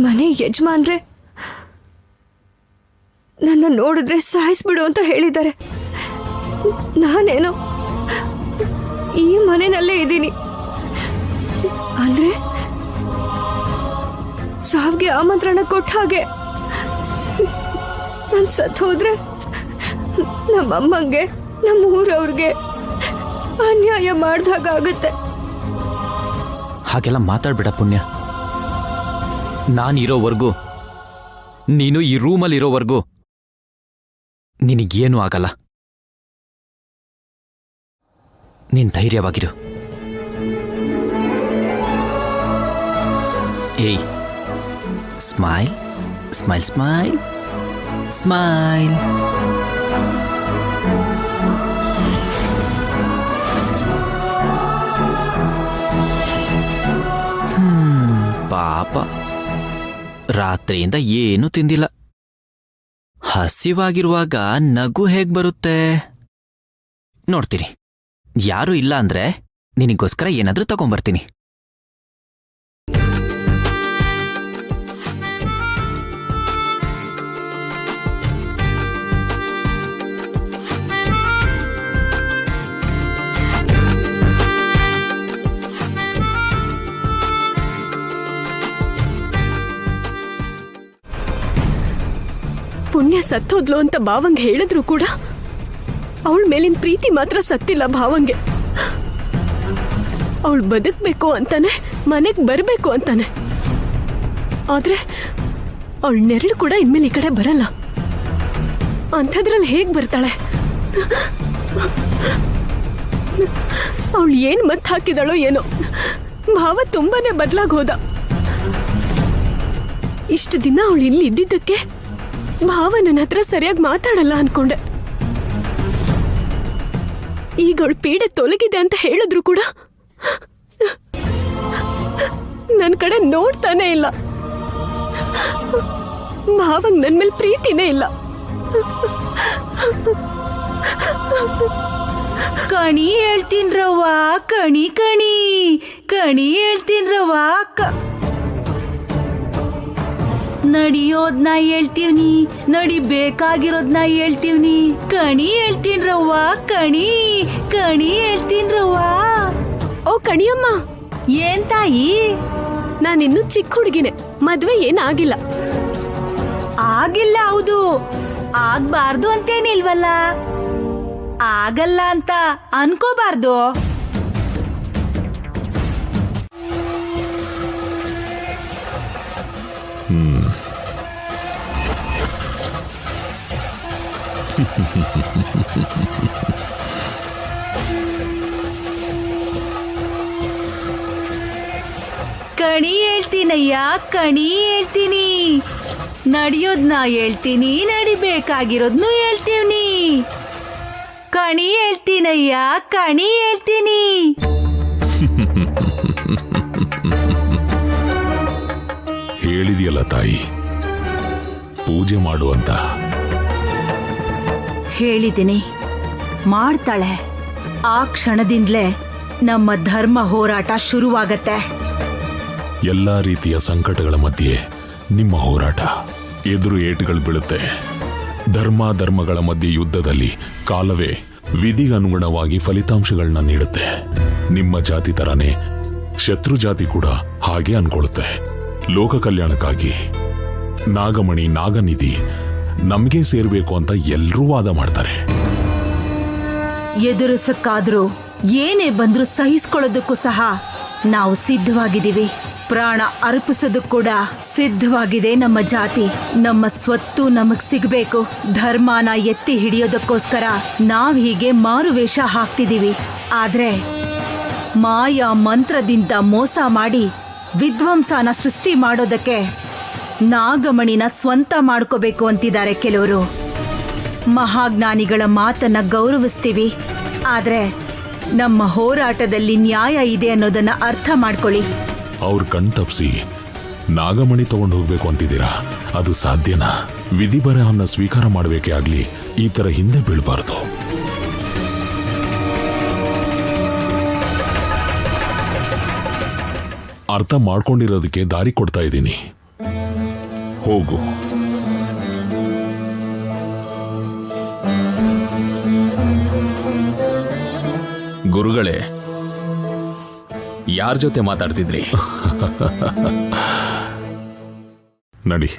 ಮನೆ ಯಜಮಾನ್ರೆ ನನ್ನ ನೋಡಿದ್ರೆ ಸಾಯಿಸ್ಬಿಡು ಅಂತ ಹೇಳಿದ್ದಾರೆ. ನಾನೇನೋ ಈ ಮನೆಯಲ್ಲೇ ಇದ್ದೀನಿ ಅಂದ್ರೆ ಸಾವಿಗೆ ಆಮಂತ್ರಣ ಕೊಟ್ಟ ಹಾಗೆ. ನಾನು ಸತ್ತು ಹೋದ್ರೆ ನಮ್ಮಮ್ಮಂಗೆ ನಮ್ಮ ಊರವ್ರಿಗೆ ಅನ್ಯಾಯ ಮಾಡ್ದಾಗುತ್ತೆ. ಹಾಗೆಲ್ಲ ಮಾತಾಡ್ಬೇಡ ಪುಣ್ಯ. ನಾನಿರೋವರೆಗೂ, ನೀನು ಈ ರೂಮಲ್ಲಿರೋವರೆಗೂ ನಿನಗೇನೂ ಆಗಲ್ಲ. ನೀನ್ ಧೈರ್ಯವಾಗಿರು. ಏಯ್, ಸ್ಮೈಲ್ ಸ್ಮೈಲ್ ಸ್ಮೈಲ್ ಸ್ಮೈಲ್. ಪಾಪ, ರಾತ್ರಿಯಿಂದ ಏನೂ ತಿಂದಿಲ್ಲ. ಹಸಿವಾಗಿರುವಾಗ ನಗು ಹೇಗ್ ಬರುತ್ತೆ ನೋಡ್ತೀನಿ. ಯಾರೂ ಇಲ್ಲ ಅಂದ್ರೆ ನಿನಗೋಸ್ಕರ ಏನಾದ್ರೂ ತಗೊಂಬರ್ತೀನಿ. ಪುಣ್ಯ ಸತ್ತೋದ್ಲು ಅಂತ ಭಾವಂಗೆ ಹೇಳಿದ್ರು ಕೂಡ ಅವಳ ಮೇಲಿನ ಪ್ರೀತಿ ಮಾತ್ರ ಸತ್ತಿಲ್ಲ ಭಾವಂಗೆ. ಅವಳು ಬದುಕಬೇಕು ಅಂತಾನೆ, ಮನೆಗೆ ಬರಬೇಕು ಅಂತಾನೆ. ಆದ್ರೆ ಅವಳ ನೆರಳು ಕೂಡ ಇನ್ಮೇಲೆ ಈ ಕಡೆ ಬರಲ್ಲ. ಅಂಥದ್ರಲ್ಲಿ ಹೇಗ್ ಬರ್ತಾಳೆ? ಅವಳು ಏನ್ ಮತ್ ಹಾಕಿದಳೋ ಏನೋ, ಭಾವ ತುಂಬಾನೇ ಬದಲಾಗಿ ಹೋದ. ಇಷ್ಟು ದಿನ ಅವಳು ಇಲ್ಲಿ ಇದ್ದಿದ್ದಕ್ಕೆ ಭಾವ ನನ್ನ ಹತ್ರ ಸರಿಯಾಗಿ ಮಾತಾಡಲ್ಲ ಅನ್ಕೊಂಡೆ. ಈಗ ಅವಳು ಪೀಡೆ ತೊಲಗಿದೆ ಅಂತ ಹೇಳಿದ್ರು ಕೂಡ ನನ್ನ ಕಡೆ ನೋಡ್ತಾನೆ ಇಲ್ಲ. ಭಾವಂಗ್ ನನ್ ಮೇಲೆ ಪ್ರೀತಿನೇ ಇಲ್ಲ. ಕಣಿ ಹೇಳ್ತೀನ್ರವ್ವ, ಕಣಿ ಕಣಿ ಕಣಿ ಹೇಳ್ತೀನ್ರವ್ವ. ನಡಿಯೋದ್ನ ಹೇಳ್ತೀವ್ನಿ, ನಡಿಬೇಕಾಗಿರೋದ್ನ ಹೇಳ್ತೀವ್ನಿ. ಕಣಿ ಹೇಳ್ತೀನ್ರವ್ವ, ಕಣಿ ಕಣಿ ಹೇಳ್ತೀನ್ರವ್ವ. ಓ ಕಣಿಯಮ್ಮ. ಏನ್ ತಾಯಿ? ನಾನಿನ್ನು ಚಿಕ್ಕ ಹುಡುಗಿನೇ, ಮದ್ವೆ ಏನಾಗಿಲ್ಲ. ಆಗಿಲ್ಲ, ಹೌದು. ಆಗ್ಬಾರ್ದು ಅಂತೇನಿಲ್ವಲ್ಲ, ಆಗಲ್ಲ ಅಂತ ಅನ್ಕೋಬಾರ್ದು. ಕಣಿ ಹೇಳ್ತೀನಯ್ಯ, ಕಣಿ ಹೇಳ್ತೀನಿ. ನಡೆಯೋದ್ನ ಹೇಳ್ತೀನಿ, ನಡಿಬೇಕಾಗಿರೋದ್ನು ಹೇಳ್ತೀವ್ನಿ. ಕಣಿ ಹೇಳ್ತೀನಯ್ಯ, ಕಣಿ ಹೇಳ್ತೀನಿ. ಹೇಳಿದೆಯಲ್ಲ ತಾಯಿ, ಪೂಜೆ ಮಾಡು ಅಂತ. ಹೇಳಿದ್ದೀನಿ, ಮಾಡ್ತಾಳೆ. ಆ ಕ್ಷಣದಿಂದಲೇ ನಮ್ಮ ಧರ್ಮ ಹೋರಾಟ ಶುರುವಾಗತ್ತೆ. ಎಲ್ಲಾ ರೀತಿಯ ಸಂಕಟಗಳ ಮಧ್ಯೆ ನಿಮ್ಮ ಹೋರಾಟ. ಎದುರು ಏಟುಗಳು ಬೀಳುತ್ತೆ. ಧರ್ಮಗಳ ಮಧ್ಯೆ ಯುದ್ಧದಲ್ಲಿ ಕಾಲವೇ ವಿಧಿಗನುಗುಣವಾಗಿ ಫಲಿತಾಂಶಗಳನ್ನ ನೀಡುತ್ತೆ. ನಿಮ್ಮ ಜಾತಿ ತರಾನೇ ಶತ್ರು ಜಾತಿ ಕೂಡ ಹಾಗೆ ಅನ್ಕೊಳ್ಳುತ್ತೆ. ಲೋಕ ಕಲ್ಯಾಣಕ್ಕಾಗಿ ನಾಗಮಣಿ, ನಾಗನಿಧಿ ನಮಗೆ ಸೇರ್ಬೇಕು ಅಂತ ಎಲ್ಲರೂ ವಾದ ಮಾಡ್ತಾರೆ. ಎದುರಿಸಕ್ಕಾದ್ರೂ ಏನೇ ಬಂದ್ರೂ ಸಹಿಸ್ಕೊಳ್ಳೋದಕ್ಕೂ ಸಹ ನಾವು ಸಿದ್ಧವಾಗಿದ್ದೀವಿ. ಪ್ರಾಣ ಅರ್ಪಿಸೋದಕ್ಕೂ ಕೂಡ ಸಿದ್ಧವಾಗಿದೆ ನಮ್ಮ ಜಾತಿ. ನಮ್ಮ ಸ್ವತ್ತು ನಮಗ್ ಸಿಗಬೇಕು. ಧರ್ಮನ ಎತ್ತಿ ಹಿಡಿಯೋದಕ್ಕೋಸ್ಕರ ನಾವ್ ಹೀಗೆ ಮಾರುವೇಷ ಹಾಕ್ತಿದೀವಿ. ಆದ್ರೆ ಮಾಯಾ ಮಂತ್ರದಿಂದ ಮೋಸ ಮಾಡಿ ವಿಧ್ವಂಸನ ಸೃಷ್ಟಿ ಮಾಡೋದಕ್ಕೆ ನಾಗಮಣಿನ ಸ್ವಂತ ಮಾಡ್ಕೋಬೇಕು ಅಂತಿದ್ದಾರೆ ಕೆಲವರು. ಮಹಾಜ್ಞಾನಿಗಳ ಮಾತನ್ನ ಗೌರವಿಸ್ತೀವಿ, ಆದ್ರೆ ನಮ್ಮ ಹೋರಾಟದಲ್ಲಿ ನ್ಯಾಯ ಇದೆ ಅನ್ನೋದನ್ನ ಅರ್ಥ ಮಾಡ್ಕೊಳ್ಳಿ. ಅವ್ರ ಕಣ್ ತಪ್ಸಿ ನಾಗಮಣಿ ತಗೊಂಡು ಹೋಗ್ಬೇಕು ಅಂತಿದ್ದೀರಾ? ಅದು ಸಾಧ್ಯನಾ? ವಿಧಿ ಬರಹನ್ನ ಸ್ವೀಕಾರ ಮಾಡಬೇಕೇ ಆಗ್ಲಿ ಈ ತರ ಹಿಂದೆ ಬೀಳಬಾರದು. ಅರ್ಥ ಮಾಡ್ಕೊಂಡಿರೋದಕ್ಕೆ ದಾರಿ ಕೊಡ್ತಾ ಇದ್ದೀನಿ. ಹೋಗು. ಗುರುಗಳೇ, ಯಾರ ಜೊತೆ ಮಾತಾಡ್ತಿದ್ರಿ? ನಡಿ.